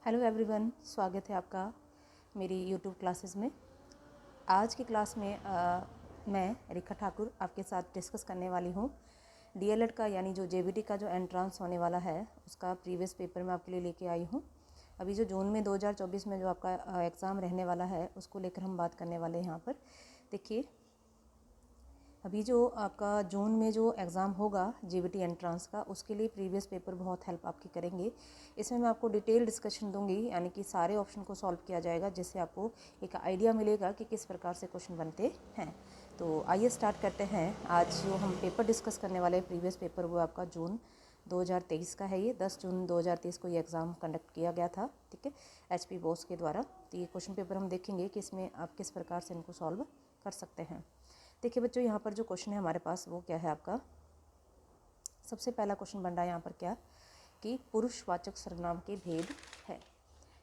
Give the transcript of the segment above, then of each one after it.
Hello everyone, स्वागत है आपका मेरी यूट्यूब क्लासेस में। आज की क्लास में मैं रेखा ठाकुर आपके साथ डिस्कस करने वाली हूँ डीएलएड का, यानी जो जेबीटी का जो एंट्रांस होने वाला है उसका प्रीवियस पेपर मैं आपके लिए लेके आई हूँ। अभी जो जून में 2024 में जो आपका एग्ज़ाम रहने वाला है उसको लेकर हम बात करने वाले हैं। यहाँ पर देखिए, अभी जो आपका जून में जो एग्ज़ाम होगा जेबीटी एंट्रांस का, उसके लिए प्रीवियस पेपर बहुत हेल्प आपकी करेंगे। इसमें मैं आपको डिटेल डिस्कशन दूंगी, यानी कि सारे ऑप्शन को सॉल्व किया जाएगा, जिससे आपको एक आइडिया मिलेगा कि किस प्रकार से क्वेश्चन बनते हैं। तो आइए स्टार्ट करते हैं। आज जो हम पेपर डिस्कस करने वाले हैं प्रीवियस पेपर, वो आपका जून 2023 का है। ये 10 जून 2023 को ये एग्ज़ाम कंडक्ट किया गया था, ठीक है, एचपी बोस के द्वारा। तो ये क्वेश्चन पेपर हम देखेंगे कि इसमें आप किस प्रकार से इनको सॉल्व कर सकते हैं। देखिए बच्चों, यहाँ पर जो क्वेश्चन है हमारे पास वो क्या है आपका। सबसे पहला क्वेश्चन बन रहा है यहाँ पर क्या, कि पुरुषवाचक सर्वनाम के भेद है।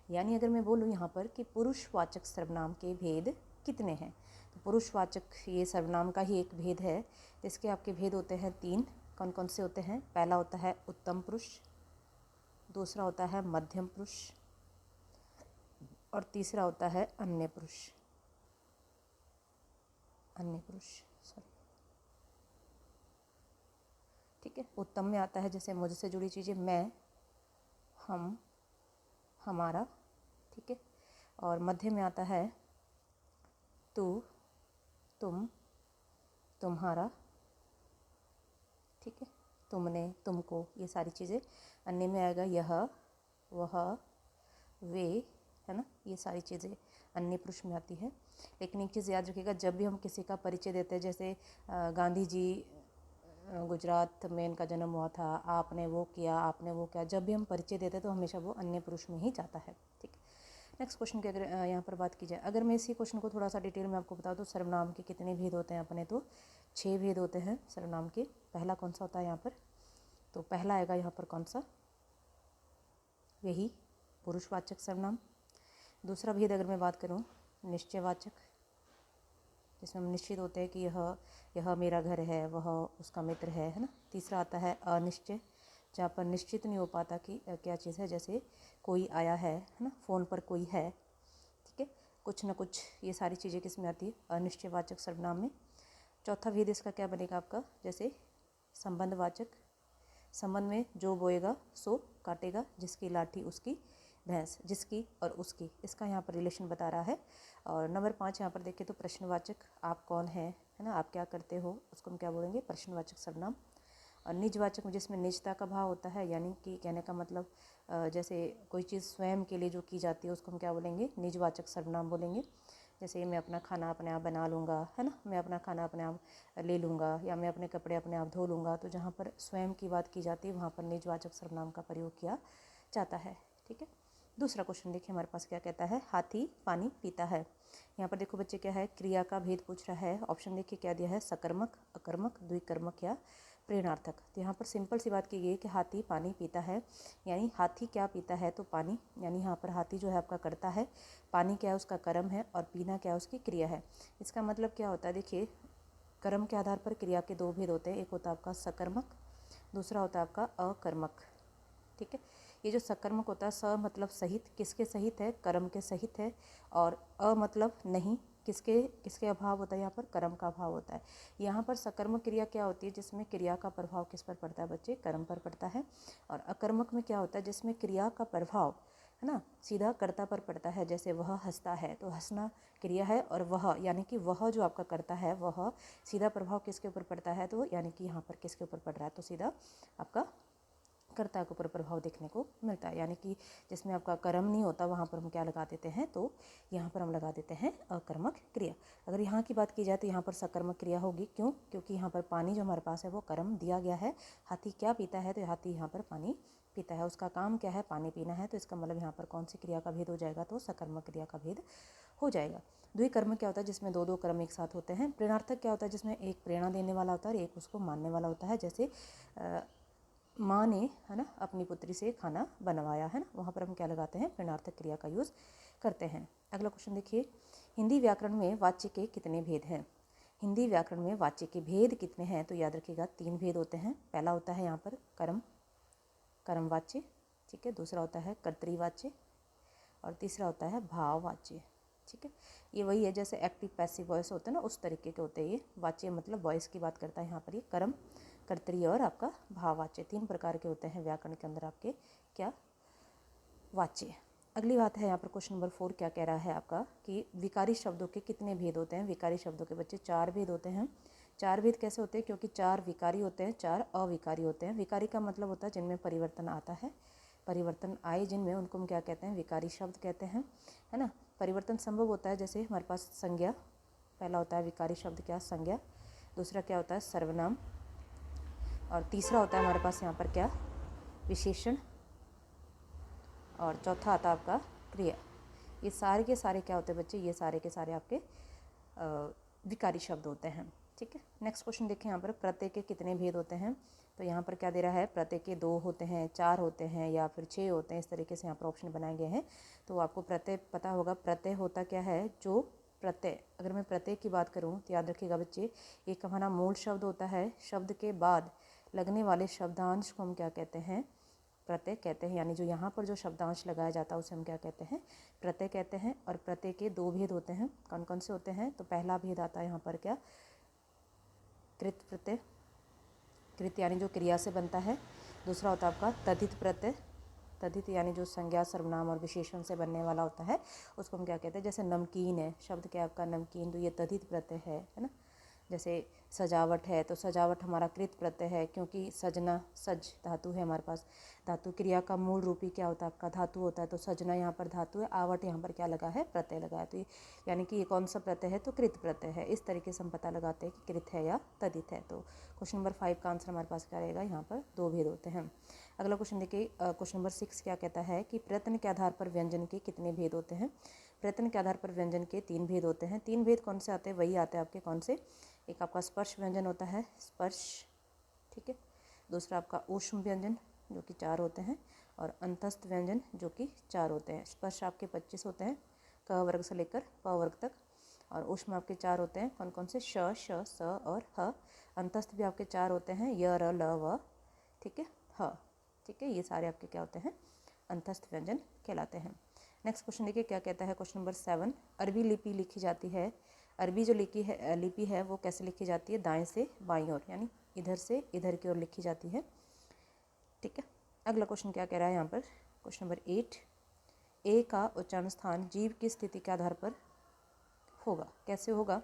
यानी अगर मैं बोलूँ यहाँ पर कि पुरुषवाचक सर्वनाम के भेद कितने हैं, तो पुरुषवाचक ये सर्वनाम का ही एक भेद है। तो इसके आपके भेद होते हैं 3। कौन कौन से होते हैं? पहला होता है उत्तम पुरुष, दूसरा होता है मध्यम पुरुष, और तीसरा होता है अन्य पुरुष। सॉरी, ठीक है। उत्तम में आता है जैसे मुझसे जुड़ी चीज़ें, मैं, हम, हमारा, ठीक है। और मध्य में आता है तू, तुम, तुम्हारा, ठीक है, तुमने, तुमको, ये सारी चीज़ें। अन्य में आएगा यह, वह, वे, है ना, ये सारी चीज़ें अन्य पुरुष में आती है। लेकिन एक चीज़ याद रखिएगा, जब भी हम किसी का परिचय देते हैं, जैसे गांधी जी गुजरात में इनका जन्म हुआ था, आपने वो किया, आपने वो किया, जब भी हम परिचय देते हैं तो हमेशा वो अन्य पुरुष में ही जाता है, ठीक। नेक्स्ट क्वेश्चन की अगर यहाँ पर बात की जाए, अगर मैं इसी क्वेश्चन को थोड़ा सा डिटेल में आपको बता दूँ, सर्वनाम के कितने भेद होते हैं अपने, तो 6 भेद होते हैं सर्वनाम के। पहला कौन सा होता है यहाँ पर, तो पहला आएगा यहाँ पर कौन सा, यही पुरुषवाचक सर्वनाम। दूसरा भेद अगर मैं बात करूँ, निश्चयवाचक, जिसमें हम निश्चित होते हैं कि यह मेरा घर है, वह उसका मित्र है ना। तीसरा आता है अनिश्चय, जहाँ पर निश्चित नहीं हो पाता कि क्या चीज़ है, जैसे कोई आया है ना, फ़ोन पर कोई है, ठीक है, कुछ ना कुछ, ये सारी चीज़ें किस में आती है, अनिश्चयवाचक सर्वनाम में। चौथा भेद इसका क्या बनेगा आपका, जैसे संबंधवाचक, संबंध में जो बोएगा सो काटेगा, जिसकी लाठी उसकी भैंस, जिसकी और उसकी, इसका यहाँ पर रिलेशन बता रहा है। और नंबर 5 यहाँ पर देखें तो प्रश्नवाचक, आप कौन है ना, आप क्या करते हो, उसको हम क्या बोलेंगे, प्रश्नवाचक सर्वनाम। और निजवाचक, जिसमें निजता का भाव होता है, यानी कि कहने का मतलब जैसे कोई चीज़ स्वयं के लिए जो की जाती है उसको हम क्या बोलेंगे, निजवाचक सर्वनाम बोलेंगे। जैसे मैं अपना खाना अपने आप बना लूँगा, है ना, मैं अपना खाना अपने आप ले लूँगा, या मैं अपने कपड़े अपने आप धो लूँगा। तो जहाँ पर स्वयं की बात की जाती है वहाँ पर निजवाचक सर्वनाम का प्रयोग किया जाता है, ठीक है। दूसरा क्वेश्चन देखिए हमारे पास क्या कहता है, हाथी पानी पीता है। यहाँ पर देखो बच्चे क्या है, क्रिया का भेद पूछ रहा है। ऑप्शन देखिए क्या दिया है, सकर्मक, अकर्मक, द्विकर्मक या प्रेरणार्थक। तो यहाँ पर सिंपल सी बात की गई है कि हाथी पानी पीता है, यानी हाथी क्या पीता है, तो पानी, यानी यहाँ पर हाथी जो है आपका करता है, पानी क्या है उसका कर्म है, और पीना क्या है उसकी क्रिया है। इसका मतलब क्या होता है, देखिए कर्म के आधार पर क्रिया के 2 भेद होते हैं, एक होता है आपका सकर्मक, दूसरा होता है आपका अकर्मक, ठीक है। ये जो सकर्मक होता है, स मतलब सहित, किसके सहित है, कर्म के सहित है, और अ मतलब नहीं, किसके किसके अभाव होता है, यहाँ पर कर्म का अभाव होता है। यहाँ पर सकर्मक क्रिया क्या होती है, जिसमें क्रिया का प्रभाव किस पर पड़ता है बच्चे, कर्म पर पड़ता है। और अकर्मक में क्या होता है, जिसमें क्रिया का प्रभाव, है ना, सीधा कर्ता पर पड़ता है। जैसे वह हंसता है, तो हंसना क्रिया है, और वह यानी कि वह जो आपका करता है, वह सीधा प्रभाव किसके ऊपर पड़ता है, तो यानी कि यहाँ पर किसके ऊपर पड़ रहा है, तो सीधा आपका कर्ता के ऊपर प्रभाव देखने को मिलता है। यानी कि जिसमें आपका कर्म नहीं होता वहाँ पर हम क्या लगा देते हैं, तो यहाँ पर हम लगा देते हैं अकर्मक क्रिया। अगर यहाँ की बात की जाए तो यहाँ पर सकर्मक क्रिया होगी, क्यों, क्योंकि यहाँ पर पानी जो हमारे पास है वो कर्म दिया गया है। हाथी क्या पीता है, तो हाथी यहाँ पर पानी पीता है, उसका काम क्या है, पानी पीना है। तो इसका मतलब यहाँ पर कौन सी क्रिया का भेद हो जाएगा, तो सकर्मक क्रिया का भेद हो जाएगा। द्विकर्म क्या होता है, जिसमें दो कर्म एक साथ होते हैं। प्रेरणार्थक क्या होता है, जिसमें एक प्रेरणा देने वाला होता है और एक उसको मानने वाला होता है। जैसे माँ ने, है ना, अपनी पुत्री से खाना बनवाया, है ना, वहाँ पर हम क्या लगाते हैं, प्रेरणार्थक क्रिया का यूज़ करते हैं। अगला क्वेश्चन देखिए, हिंदी व्याकरण में वाच्य के कितने भेद हैं। हिंदी व्याकरण में वाच्य के भेद कितने हैं, तो याद रखिएगा 3 भेद होते हैं। पहला होता है यहाँ पर कर्मवाच्य, ठीक है, दूसरा होता है कर्तृवाच्य, और तीसरा होता है भाववाच्य। ठीक है, ये वही है जैसे एक्टिव पैसिव वॉइस होते हैं ना, उस तरीके के होते हैं ये। वाच्य मतलब वॉइस की बात करता है यहाँ पर ये, कर्म, कर्तरी और आपका भाववाच्य। 3 प्रकार के होते हैं व्याकरण के अंदर आपके क्या, वाच्य। अगली बात है यहाँ पर क्वेश्चन नंबर 4 क्या कह रहा है आपका कि विकारी शब्दों के कितने भेद होते हैं। विकारी शब्दों के बच्चे 4 भेद होते हैं। 4 भेद कैसे होते हैं, क्योंकि 4 विकारी होते हैं, 4 अविकारी होते हैं। विकारी का मतलब होता है जिनमें परिवर्तन आता है, परिवर्तन आए जिनमें, उनको हम क्या कहते हैं, विकारी शब्द कहते हैं, है ना। परिवर्तन संभव होता है, जैसे हमारे पास संज्ञा, पहला होता है विकारी शब्द क्या, संज्ञा। दूसरा क्या होता है, सर्वनाम। और तीसरा होता है हमारे पास यहाँ पर क्या, विशेषण। और चौथा आता है आपका क्रिया। ये सारे के सारे क्या होते हैं बच्चे, ये सारे के सारे आपके विकारी शब्द होते हैं। ठीक है, नेक्स्ट क्वेश्चन देखें यहाँ पर, प्रत्यय के कितने भेद होते हैं। तो यहाँ पर क्या दे रहा है, प्रत्यय के 2 होते हैं, 4 होते हैं या फिर 6 होते हैं, इस तरीके से यहाँ पर ऑप्शन बनाए गए हैं। तो आपको प्रत्यय पता होगा। प्रत्यय होता क्या है, जो प्रत्यय, अगर मैं प्रत्यय की बात करूँ तो याद रखिएगा बच्चे, एक हमारा मूल शब्द होता है, शब्द के बाद लगने वाले शब्दांश को हम क्या कहते हैं, प्रत्यय कहते हैं। यानी जो यहाँ पर जो शब्दांश लगाया जाता है उसे हम क्या कहते हैं, प्रत्यय कहते हैं। और प्रत्यय के 2 भेद होते हैं, कौन कौन से होते हैं। तो पहला भेद आता है यहाँ पर क्या, कृत प्रत्यय, कृत यानी जो क्रिया से बनता है। दूसरा होता है आपका तद्धित प्रत्यय, तद्धित यानी जो संज्ञा, सर्वनाम और विशेषण से बनने वाला होता है, उसको हम क्या कहते हैं। जैसे नमकीन है, शब्द क्या आपका नमकीन, तो ये तद्धित प्रत्यय है ना। जैसे सजावट है, तो सजावट हमारा कृत प्रत्यय है, क्योंकि सजना, सज धातु है हमारे पास। धातु क्रिया का मूल रूपी क्या होता है आपका, धातु होता है। तो सजना यहाँ पर धातु है, आवट यहाँ पर क्या लगा है, प्रत्यय लगा है। तो ये यानी कि ये कौन सा प्रत्यय है, तो कृत प्रत्यय है। इस तरीके से हम पता लगाते हैं कि कृत है या तदित है। तो क्वेश्चन नंबर 5 का आंसर हमारे पास क्या रहेगा, यहाँ पर 2 भेद होते हैं। अगला क्वेश्चन देखिए, क्वेश्चन नंबर 6 क्या कहता है कि प्रयत्न के आधार पर व्यंजन के कितने भेद होते हैं। प्रयत्न के आधार पर व्यंजन के 3 भेद होते हैं। 3 भेद कौन से आते हैं, वही आते हैं आपके कौन से, एक आपका स्पर्श व्यंजन होता है, स्पर्श, ठीक है। दूसरा आपका ऊष्म व्यंजन जो कि 4 होते हैं, और अंतस्थ व्यंजन जो कि 4 होते हैं। स्पर्श आपके 25 होते हैं, क वर्ग से लेकर प वर्ग तक। और ऊष्म आपके 4 होते हैं, कौन कौन से, श, श, स और ह। अंतस्थ भी आपके 4 होते हैं, य, र, ल, व, ठीक है, ह, ठीक है। ये सारे आपके क्या होते हैं, अंतस्थ व्यंजन कहलाते हैं। नेक्स्ट क्वेश्चन देखिए क्या कहता है, क्वेश्चन नंबर 7, अरबी लिपि लिखी जाती है। अरबी जो लिपि है वो कैसे लिखी जाती है, दाएं से बाईं ओर, यानी इधर से इधर की ओर लिखी जाती है। ठीक है, अगला क्वेश्चन क्या कह रहा है यहाँ पर, क्वेश्चन नंबर 8, ए का उच्चारण स्थान जीव की स्थिति के आधार पर होगा। कैसे होगा,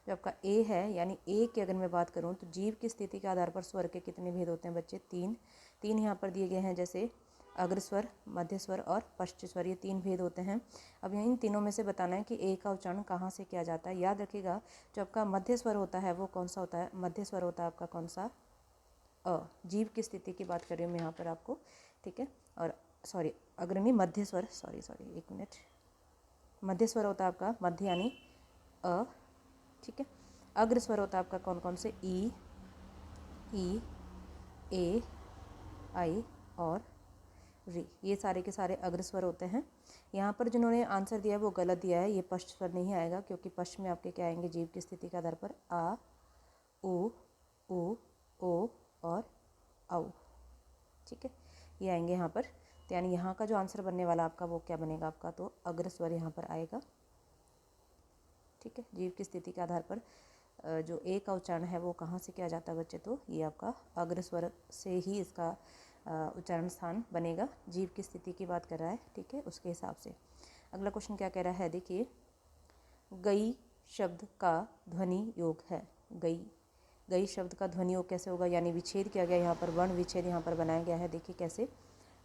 जो आपका ए है, यानी ए की अगर मैं बात करूँ तो जीव की स्थिति के आधार पर स्वर के कितने भेद होते हैं बच्चे, 3 यहाँ पर दिए गए हैं। जैसे अग्रस्वर, मध्य स्वर और पश्च स्वर, ये 3 भेद होते हैं। अब इन तीनों में से बताना है कि ए का उच्चारण कहाँ से किया जाता है। याद रखिएगा, जो आपका मध्य स्वर होता है वो कौन सा होता है, मध्य स्वर होता है आपका कौन सा, अ। जीव की स्थिति की बात कर रही हूँ मैं यहाँ पर आपको, ठीक है। और सॉरी, अग्रणी मध्य स्वर, सॉरी 1 मिनट, मध्य स्वर होता है आपका मध्य यानी अ, ठीक है। अग्र स्वर होता है आपका कौन कौन से, ई, ए, आई और री, ये सारे के सारे अग्र स्वर होते हैं। यहाँ पर जिन्होंने आंसर दिया है वो गलत दिया है, ये पश्च स्वर नहीं आएगा, क्योंकि पश्च में आपके क्या आएंगे, जीव की स्थिति के आधार पर आ, उ, ओ और औ, ठीक है, ये आएंगे यहाँ पर। तो यानी यहाँ का जो आंसर बनने वाला आपका वो क्या बनेगा आपका, तो अग्र स्वर यहाँ पर आएगा। ठीक है, जीव की स्थिति के आधार पर जो ए का उच्चारण है वो कहाँ से किया जाता है बच्चे, तो ये आपका अग्र स्वर से ही इसका उच्चारण स्थान बनेगा। जीव की स्थिति की बात कर रहा है, ठीक है, उसके हिसाब से। अगला क्वेश्चन क्या कह रहा है, देखिए, गई शब्द का ध्वनि योग है। गई शब्द का ध्वनि योग कैसे होगा, यानी विच्छेद किया गया, यहाँ पर वर्ण विच्छेद यहाँ पर बनाया गया है। देखिए कैसे,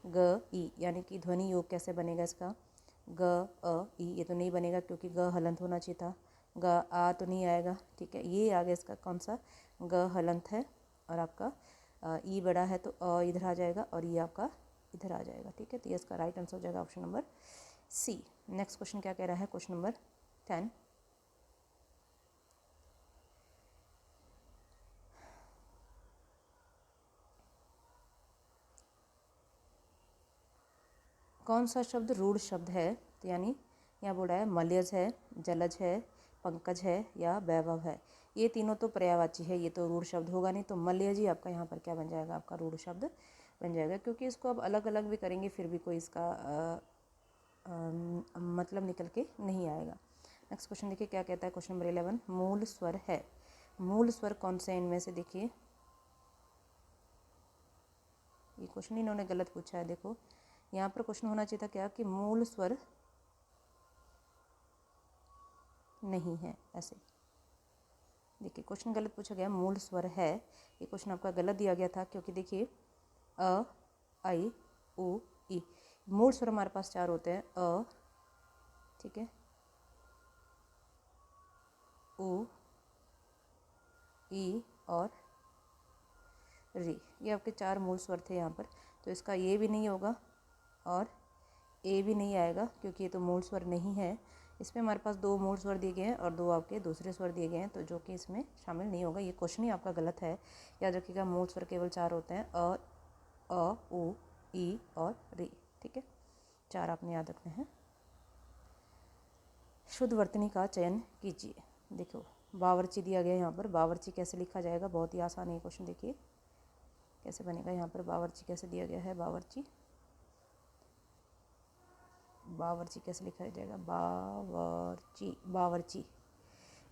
ग ई, यानी कि ध्वनि योग कैसे बनेगा इसका, ग अ ई, ये तो नहीं बनेगा क्योंकि ग हलंत होना चाहिए था। ग आ तो नहीं आएगा, ठीक है। ये आ गया इसका कौन सा, ग हलंत है, और आपका ई बड़ा है तो अ इधर आ जाएगा, और ये आपका इधर आ जाएगा, ठीक है। तो ये इसका राइट आंसर हो जाएगा option number C. Next question क्या कह रहा है, क्वेश्चन नंबर 10, कौन सा शब्द रूढ़ शब्द है। तो यानी यहाँ बोल रहा है मलयज है, जलज है, पंकज है या वैभव है। ये तीनों तो पर्यायवाची है, ये तो रूढ़ शब्द होगा नहीं। तो मलयज ही आपका यहाँ पर क्या बन जाएगा, आपका रूढ़ शब्द बन जाएगा, क्योंकि इसको अब अलग अलग भी करेंगे फिर भी कोई इसका मतलब निकल के नहीं आएगा। नेक्स्ट क्वेश्चन देखिए क्या कहता है, क्वेश्चन नंबर 11, मूल स्वर है। मूल स्वर कौन से इनमें से, देखिए ये क्वेश्चन इन्होंने गलत पूछा है। देखो यहाँ पर क्वेश्चन होना चाहिए था क्या कि मूल स्वर नहीं है, ऐसे। देखिए क्वेश्चन गलत पूछा गया, मूल स्वर है, ये क्वेश्चन आपका गलत दिया गया था, क्योंकि देखिए अ, आई, उ, ई, मूल स्वर हमारे पास 4 होते हैं, अ, ठीक है, उ, ई और री, ये आपके 4 मूल स्वर थे यहाँ पर। तो इसका ये भी नहीं होगा और ए भी नहीं आएगा, क्योंकि ये तो मूल स्वर नहीं है। इसमें हमारे पास 2 मूल स्वर दिए गए हैं और 2 आपके दूसरे स्वर दिए गए हैं, तो जो कि इसमें शामिल नहीं होगा। ये क्वेश्चन ही आपका गलत है। याद रखिएगा मूल स्वर केवल 4 होते हैं, अ, उ, ई और री, ठीक है, 4 आपने याद रखने हैं। शुद्ध वर्तनी का चयन कीजिए। देखो बावर्ची दिया गया है यहाँ पर, बावर्ची कैसे लिखा जाएगा, बहुत ही आसान है क्वेश्चन। देखिए कैसे बनेगा, यहाँ पर बावर्ची कैसे दिया गया है, बावर्ची, बावर्ची कैसे लिखा जाएगा, बावर्ची, बावर्ची,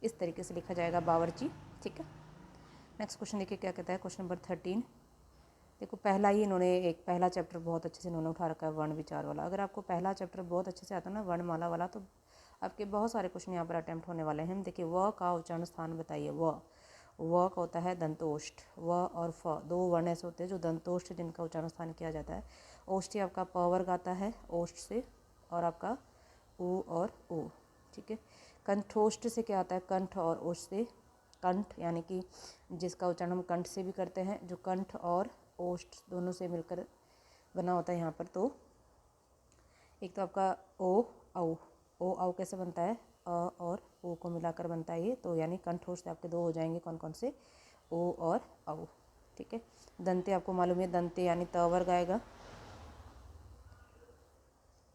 इस तरीके से लिखा जाएगा बावर्ची, ठीक है। नेक्स्ट क्वेश्चन देखिए क्या कहता है, क्वेश्चन नंबर 13। देखो पहला ही इन्होंने एक पहला चैप्टर बहुत अच्छे से इन्होंने उठा रखा है, वर्ण विचार वाला। अगर आपको पहला चैप्टर बहुत अच्छे से आता है ना, वर्णमाला वाला, तो आपके बहुत सारे क्वेश्चन यहाँ पर अटैम्प्ट होने वाले हैं। देखिए व का उच्चारण स्थान बताइए। व का होता है दंतोष्ठ, व और फ, 2 वर्ण ऐसे होते हैं जो दंतोष्ठ जिनका उच्चारण स्थान किया जाता है। ओष्ठी आपका प वर्ग आता है ओष्ठ से, और आपका उ और ऊ, ठीक है। कंठोष्ठ से क्या आता है, कंठ और ओष्ठ से, कंठ यानी कि जिसका उच्चारण हम कंठ से भी करते हैं, जो कंठ और ओष्ठ दोनों से मिलकर बना होता है यहाँ पर। तो एक तो आपका ओ औ कैसे बनता है, अ और ओ को मिलाकर बनता है ये, तो यानी कंठोष्ठ आपके 2 हो जाएंगे, कौन कौन से, ओ और औ, ठीक है। दंते आपको मालूम है, दंते यानी त वर्ग आएगा,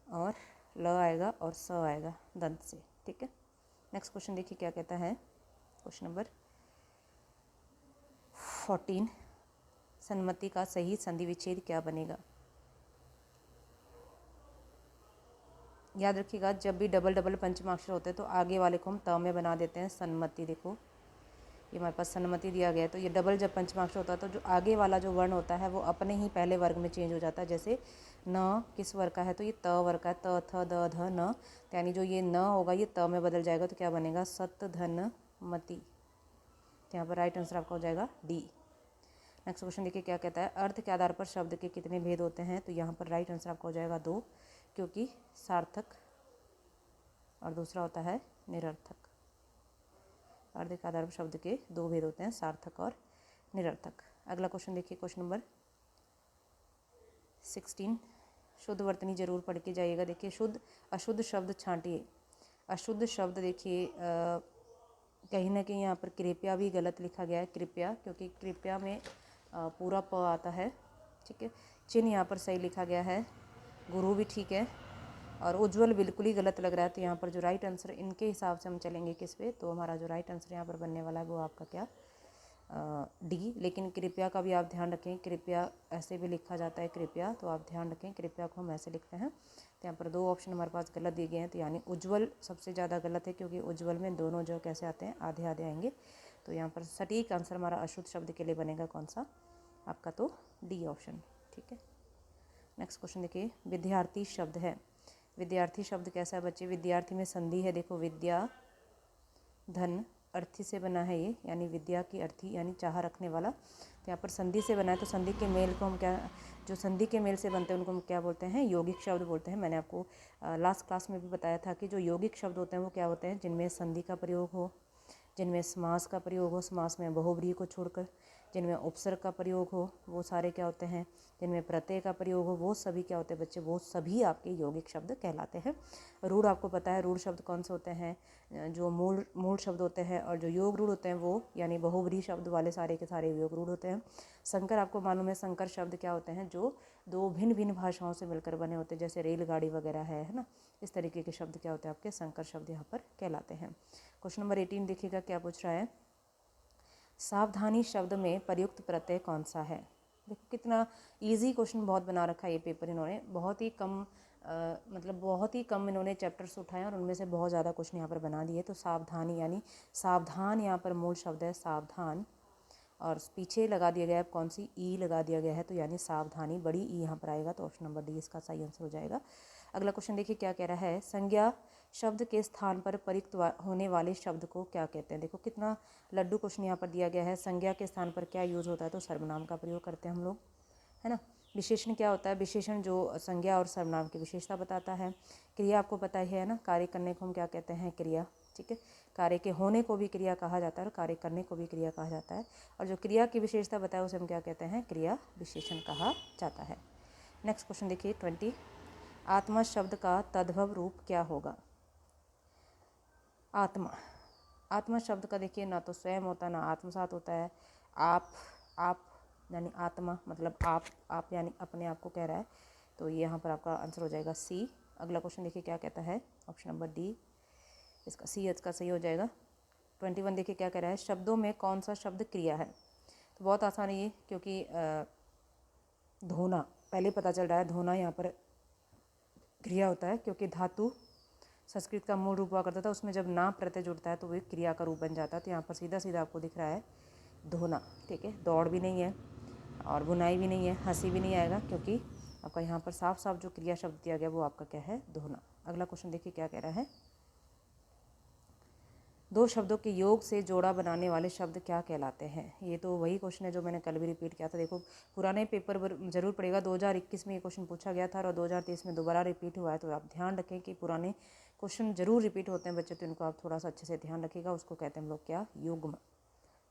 और ल आएगा और स आएगा दंत से, ठीक है। नेक्स्ट क्वेश्चन देखिए क्या कहता है, क्वेश्चन नंबर 14, सन्मति का सही संधि विच्छेद क्या बनेगा। याद रखिएगा जब भी डबल डबल पंचमाक्षर होते हैं तो आगे वाले को हम त में बना देते हैं, सन्मति। देखो ये हमारे पास सन्मति दिया गया है, तो ये डबल जब पंचमाक्षर होता है तो जो आगे वाला जो वर्ण होता है वो अपने ही पहले वर्ग में चेंज हो जाता है। जैसे न किस वर्ग का है, तो ये त वर्ग का है, त थ द ध न, यानी जो ये न होगा ये त में बदल जाएगा, तो क्या बनेगा, सत धन मति। तो यहाँ पर राइट आंसर आपका हो जाएगा डी। नेक्स्ट क्वेश्चन देखिए क्या कहता है, अर्थ के आधार पर शब्द के कितने भेद होते हैं। तो यहाँ पर राइट आंसर आपका हो जाएगा 2, क्योंकि सार्थक और दूसरा होता है निरर्थक। अर्थ के आधार पर शब्द के 2 भेद होते हैं, सार्थक और निरर्थक। अगला क्वेश्चन देखिए, क्वेश्चन नंबर 16, शुद्ध वर्तनी जरूर पढ़ के जाइएगा। देखिए शुद्ध अशुद्ध शब्द छांटिए। अशुद्ध शब्द देखिए कहीं ना कहीं यहाँ पर कृपया भी गलत लिखा गया है, कृपया, क्योंकि कृपया में पूरा प आता है, ठीक है। चिन्ह यहाँ पर सही लिखा गया है, गुरु भी ठीक है, और उज्ज्वल बिल्कुल ही गलत लग रहा है। तो यहाँ पर जो राइट आंसर इनके हिसाब से हम चलेंगे किस पे, तो हमारा जो राइट आंसर यहाँ पर बनने वाला है वो आपका क्या, डी। लेकिन कृपया का भी आप ध्यान रखें, कृपया ऐसे भी लिखा जाता है कृपया, तो आप ध्यान रखें कृपया को हम ऐसे लिखते हैं। तो यहाँ पर 2 ऑप्शन हमारे पास गलत दिए गए हैं, तो यानी उज्ज्वल सबसे ज़्यादा गलत है, क्योंकि उज्ज्वल में दोनों जो कैसे आते हैं, आधे आधे आएंगे। तो यहाँ पर सटीक आंसर हमारा अशुद्ध शब्द के लिए बनेगा कौन सा, आपका तो डी ऑप्शन, ठीक है। नेक्स्ट क्वेश्चन देखिए, विद्यार्थी शब्द है। विद्यार्थी शब्द कैसा है बच्चे, विद्यार्थी में संधि है। देखो विद्या धन अर्थी से बना है ये, यानी विद्या की अर्थी यानी चाह रखने वाला। तो यहाँ पर संधि से बना है, तो संधि के मेल को हम क्या, जो संधि के मेल से बनते हैं उनको हम क्या बोलते हैं, यौगिक शब्द बोलते हैं। मैंने आपको लास्ट क्लास में भी बताया था कि जो यौगिक शब्द होते हैं वो क्या होते हैं, जिनमें संधि का प्रयोग हो, जिनमें समास का प्रयोग हो, समास में बहुव्रीहि को छोड़कर, जिनमें उपसर्ग का प्रयोग हो, वो सारे क्या होते हैं, जिनमें प्रत्यय का प्रयोग हो, वो सभी क्या होते हैं बच्चे, वो सभी आपके यौगिक शब्द कहलाते हैं। रूढ़ आपको पता है, रूढ़ शब्द कौन से होते हैं, जो मूल शब्द होते हैं, और जो योग रूढ़ होते हैं वो यानी बहुव्रीहि शब्द वाले सारे के सारे योग रूढ़ होते हैं। संकर आपको मालूम है, संकर शब्द क्या होते हैं, जो 2 भिन्न भिन्न भाषाओं से मिलकर बने होते हैं, जैसे रेलगाड़ी वगैरह है ना, इस तरीके के शब्द क्या होते हैं आपके, संकर शब्द यहाँ पर कहलाते हैं। क्वेश्चन नंबर 18 देखिएगा क्या पूछ रहा है, सावधानी शब्द में प्रयुक्त प्रत्यय कौन सा है। देखो कितना इजी क्वेश्चन बहुत बना रखा है ये पेपर, इन्होंने बहुत ही कम मतलब बहुत ही कम इन्होंने चैप्टर्स उठाए और उनमें से बहुत ज़्यादा क्वेश्चन यहाँ पर बना दिए। तो सावधानी यानी सावधान यहाँ पर मूल शब्द है सावधान, और पीछे लगा दिया गया है कौन सी ई लगा दिया गया है, तो यानी सावधानी बड़ी ई यहाँ पर आएगा। तो ऑप्शन नंबर डी इसका सही आंसर हो जाएगा। अगला क्वेश्चन देखिए क्या कह रहा है, संज्ञा शब्द के स्थान पर प्रयुक्त होने वाले शब्द को क्या कहते हैं। देखो कितना लड्डू क्वेश्चन यहाँ पर दिया गया है। संज्ञा के स्थान पर क्या यूज़ होता है, तो सर्वनाम का प्रयोग करते हैं हम लोग, है ना। विशेषण क्या होता है, विशेषण जो संज्ञा और सर्वनाम की विशेषता बताता है। क्रिया आपको पता ही है ना, कार्य करने को हम क्या कहते हैं, क्रिया, ठीक है। कार्य के होने को भी क्रिया कहा जाता है और कार्य करने को भी क्रिया कहा जाता है, और जो क्रिया की विशेषता बताए उसे हम क्या कहते हैं, क्रिया विशेषण कहा जाता है। नेक्स्ट क्वेश्चन देखिए 20, आत्मा शब्द का तद्भव रूप क्या होगा। आत्मा, आत्मा शब्द का देखिए ना तो स्वयं होता है ना आत्मसात होता है। आप यानी आत्मा मतलब आप यानी अपने आप को कह रहा है, तो ये यहाँ पर आपका आंसर हो जाएगा सी। अगला क्वेश्चन देखिए क्या कहता है, ऑप्शन नंबर डी इसका सी इसका सही हो जाएगा। 21 देखिए क्या कह रहा है, शब्दों में कौन सा शब्द क्रिया है। तो बहुत आसान है ये, क्योंकि धोना पहले पता चल रहा है, धोना यहाँ पर क्रिया होता है, क्योंकि धातु संस्कृत का मूल रूप हुआ करता था, उसमें जब ना प्रत्यय जुड़ता है तो वो क्रिया का रूप बन जाता है। तो यहाँ पर सीधा सीधा आपको दिख रहा है धोना, ठीक है। दौड़ भी नहीं है और बुनाई भी नहीं है, हंसी भी नहीं आएगा, क्योंकि आपका यहाँ पर साफ साफ जो क्रिया शब्द दिया गया वो आपका क्या है, धोना। अगला क्वेश्चन देखिए क्या कह रहा है, दो शब्दों के योग से जोड़ा बनाने वाले शब्द क्या कहलाते हैं। ये तो वही क्वेश्चन है जो मैंने कल भी रिपीट किया था। देखो पुराने पेपर जरूर पड़ेगा, 2021 में ये क्वेश्चन पूछा गया था और 2023 में दोबारा रिपीट हुआ है। तो आप ध्यान रखें कि पुराने क्वेश्चन जरूर रिपीट होते हैं बच्चे, तो इनको आप थोड़ा सा अच्छे से ध्यान रखिएगा। उसको कहते हैं हम लोग क्या, युग्म।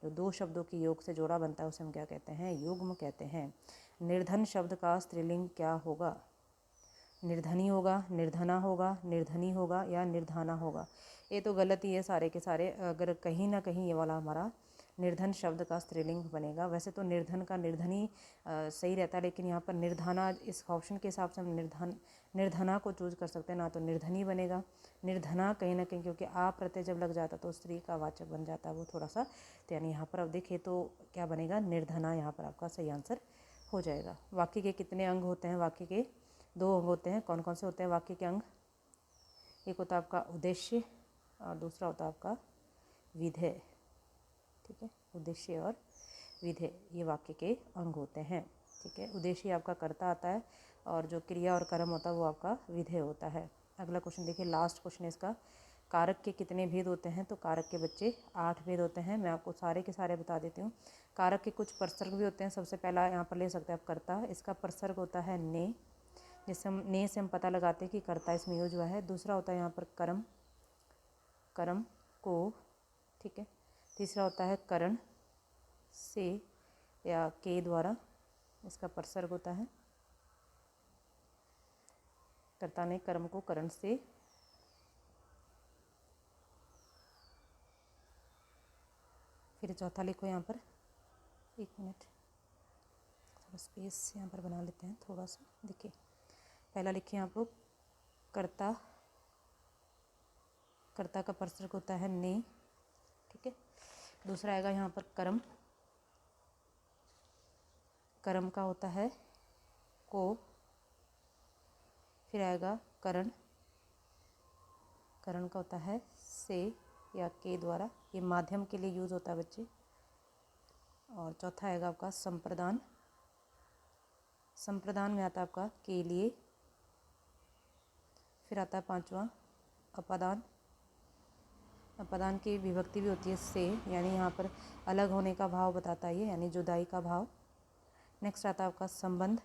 जो दो शब्दों के योग से जोड़ा बनता है उसे हम क्या कहते हैं, युग्म कहते हैं। निर्धन शब्द का स्त्रीलिंग क्या होगा, निर्धनी होगा, निर्धना होगा, निर्धनी होगा या निर्धाना होगा। ये तो गलत ही है सारे के सारे। अगर कहीं ना कहीं ये वाला हमारा निर्धन शब्द का स्त्रीलिंग बनेगा। वैसे तो निर्धन का निर्धनी सही रहता है, लेकिन यहाँ पर निर्धाना इस ऑप्शन के हिसाब से हम निर्धना को चूज कर सकते हैं, ना तो निर्धनी बनेगा। निर्धना कहीं ना कहीं क्योंकि आ प्रत्यय जब लग जाता तो स्त्री का वाचक बन जाता है वो थोड़ा सा, तो यानी यहाँ पर अब देखिए तो क्या बनेगा, निर्धना यहाँ पर आपका सही आंसर हो जाएगा। वाक्य के कितने अंग होते हैं, वाक्य के दो अंग होते हैं। कौन कौन से होते हैं वाक्य के अंग, एक होता है आपका उद्देश्य और दूसरा होता है आपका विधेय, ठीक है। उद्देश्य और विधेय ये वाक्य के अंग होते हैं, ठीक है। उद्देश्य आपका कर्ता आता है और जो क्रिया और कर्म होता है वो आपका विधेय होता है। अगला क्वेश्चन देखिए, लास्ट क्वेश्चन है इसका, कारक के कितने भेद होते हैं। तो कारक के बच्चे 8 भेद होते हैं। मैं आपको सारे के सारे बता देती हूँ। कारक के कुछ प्रसर्ग भी होते हैं। सबसे पहला यहाँ पर ले सकते हैं आप कर्ता, इसका प्रसर्ग होता है ने, जिससे हम ने से हम पता लगाते हैं कि कर्ता इसमें यूज हुआ है। दूसरा होता है यहाँ पर कर्म, कर्म को, ठीक है। तीसरा होता है करण से या के द्वारा, इसका प्रसर्ग होता है, कर्ता ने कर्म को करण से। फिर चौथा लिखो यहाँ पर, एक मिनट थोड़ा स्पेस यहाँ पर बना लेते हैं थोड़ा सा। देखिए पहला लिखिए आप लोग, कर्ता, कर्ता का प्रसर्ग होता है ने, ठीक है। दूसरा आएगा यहाँ पर कर्म, कर्म का होता है को। फिर आएगा करण, करण का होता है से या के द्वारा, ये माध्यम के लिए यूज होता है बच्चे। और चौथा आएगा आपका संप्रदान, संप्रदान में आता है आपका के लिए। फिर आता है पांचवा अपादान, अपादान की विभक्ति भी होती है से, यानी यहाँ पर अलग होने का भाव बताता है ये, यानी जुदाई का भाव। नेक्स्ट आता है आपका संबंध,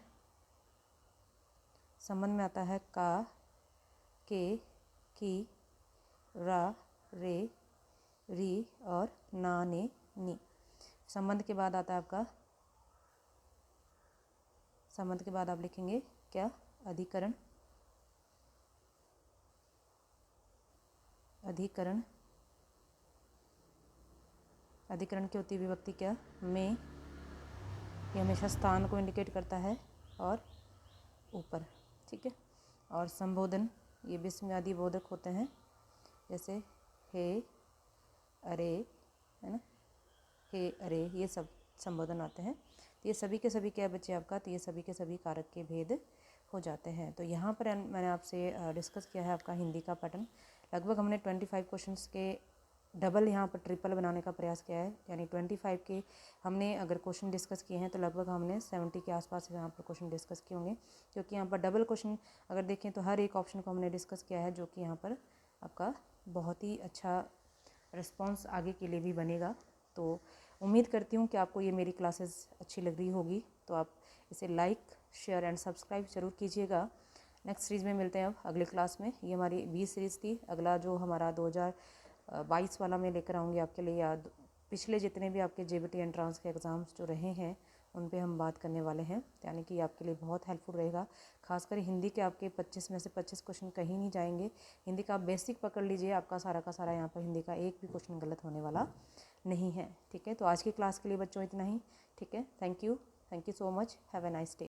संबंध में आता है का, के, की, रा, रे, री और ना, ने, नी। संबंध के बाद आता है आपका, संबंध के बाद आप लिखेंगे क्या, अधिकरण, अधिकरण, अधिकरण की होती है विभक्ति क्या, में, ये हमेशा स्थान को इंडिकेट करता है और ऊपर, ठीक है। और संबोधन, ये विस्मयादि बोधक होते हैं, जैसे हे, अरे, है ना, हे, अरे, ये सब संबोधन आते हैं। तो ये सभी के सभी क्या बच्चे आपका, तो ये सभी के सभी कारक के भेद हो जाते हैं। तो यहाँ पर मैंने आपसे डिस्कस किया है आपका हिंदी का पैटर्न। लगभग हमने 25 क्वेश्चंस के डबल यहाँ पर ट्रिपल बनाने का प्रयास किया है, यानी 25 के हमने अगर क्वेश्चन डिस्कस किए हैं तो लगभग हमने 70 के आसपास यहाँ पर क्वेश्चन डिस्कस किए होंगे, क्योंकि यहाँ पर डबल क्वेश्चन अगर देखें तो हर एक ऑप्शन को हमने डिस्कस किया है, जो कि यहाँ पर आपका बहुत ही अच्छा रिस्पॉन्स आगे के लिए भी बनेगा। तो उम्मीद करती हूँ कि आपको ये मेरी क्लासेस अच्छी लग रही होगी, तो आप इसे लाइक शेयर एंड सब्सक्राइब ज़रूर कीजिएगा। नेक्स्ट सीरीज़ में मिलते हैं अब अगले क्लास में। ये हमारी 20 सीरीज़ थी। अगला जो हमारा 2022 वाला मैं लेकर आऊँगी आपके लिए, या पिछले जितने भी आपके JBT एंट्रांस के एग्ज़ाम्स जो रहे हैं उन पे हम बात करने वाले हैं, यानी कि आपके लिए बहुत हेल्पफुल रहेगा। खासकर हिंदी के आपके 25 में से 25 क्वेश्चन कहीं नहीं जाएंगे। हिंदी का आप बेसिक पकड़ लीजिए, आपका सारा का सारा यहाँ पर हिंदी का एक भी क्वेश्चन गलत होने वाला नहीं है। ठीक है, तो आज की क्लास के लिए बच्चों इतना ही। ठीक है, thank you so much, have a nice day.